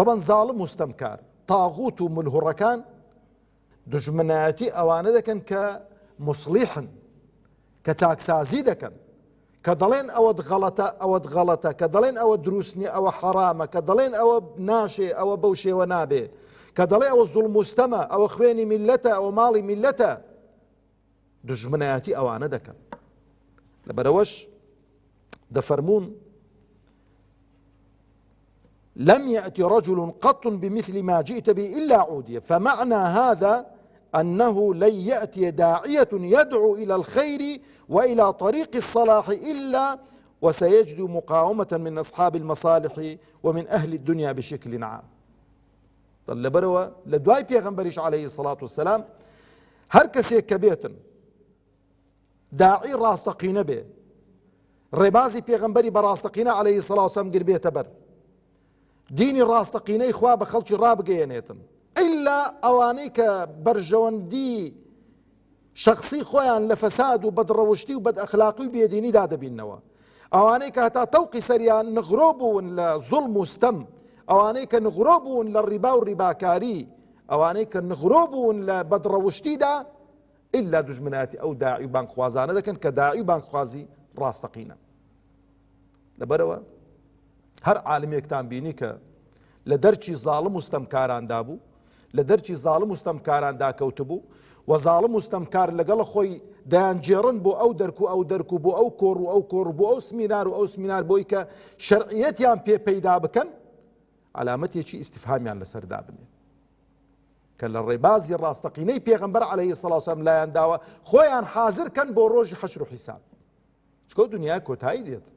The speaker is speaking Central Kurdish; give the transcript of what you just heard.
طبعا ظالم مستەمکار تاغوت و ملهوڕەکان دژمنایەتی ئەوانە دەکەن کە مصلیحن کە چاکسازی دەکەن کە دەڵێن ئەوەت غەڵەتە ئەوەت غەڵەتە کە دەڵێن ئەوە دروستنی ئەوە حەرامە کە دەڵێن ئەوە ناشێ ئەوە بەو شێوە نابێ کە دەڵێ ئەوە زوڵم مستەمە ئەوە خوێنی میلەتە ئەوە ماڵی میلەتە دژمنایەتی ئەوانە دەکەن لەبەرەوەش دەفەرمون لم يأتي رجل قط بمثل ما جئت به إلا عودي فمعنى هذا أنه لن يأتي داعية يدعو إلى الخير وإلى طريق الصلاح إلا وسيجد مقاومة من أصحاب المصالح ومن أهل الدنيا بشكل عام لبروا لدواي بيغمبريش عليه الصلاة والسلام هر کەسێک کە بێتن داعی ڕاستەقینە بێ ڕێبازی پێغەمبەری بەڕاستەقینە عليه الصلاة والسلام گربێتە بەر دینی ڕاستەقینەی خوا بە خەڵکی ڕابگەیەنێتن ئیلا ئەوانەی کە بەرژەوەندی شخصی خۆیان لە فەساد و بەدڕەوشتی و بەدئەخلاقی و بێدینیدا دەبینەوە ئەوانەی کە هەتا تەوقی سەریان نغڕۆ بوون لە زوڵم و ستەم ئەوانەی کە نغڕۆ بوون لە ڕیبا و ڕیباکاری ئەوانەی کە نغڕۆ بوون لە بەدڕەوشتیدا ئیلا دژمنایەتی ئەو داعی و بانگخوازانە دەکەن کە داعی و بانگخوازی ڕاستەقینە لەبەرەوە هەر عالمێکتان بینی کە لە دەرچی زاڵم و ستەمکاراندا بوو لە دەرچی زاڵم و ستەمکاراندا کەوتبوو و زاڵم و ستەمکار لەگەڵ خۆی دەیانجێڕن بۆ ئەو دەرک و ئەو دەرک و بۆ ئەو کۆڕ و ئەو کۆڕ بۆ ئەو سمینار و ئەو سمینار بۆی کە شەرعیەتیان پێ پەیدا بکەن علامەتێکی ئیستیفهامیان لەسەردا بنێ کە لە ڕێبازی ڕاستەقینەی پێغەمبەر عليه الصلاة والسلام لایەن داوە خۆیان حازر کەن بۆ ڕۆژی حەشر و حیساب چکە دنیای کۆتایی دێت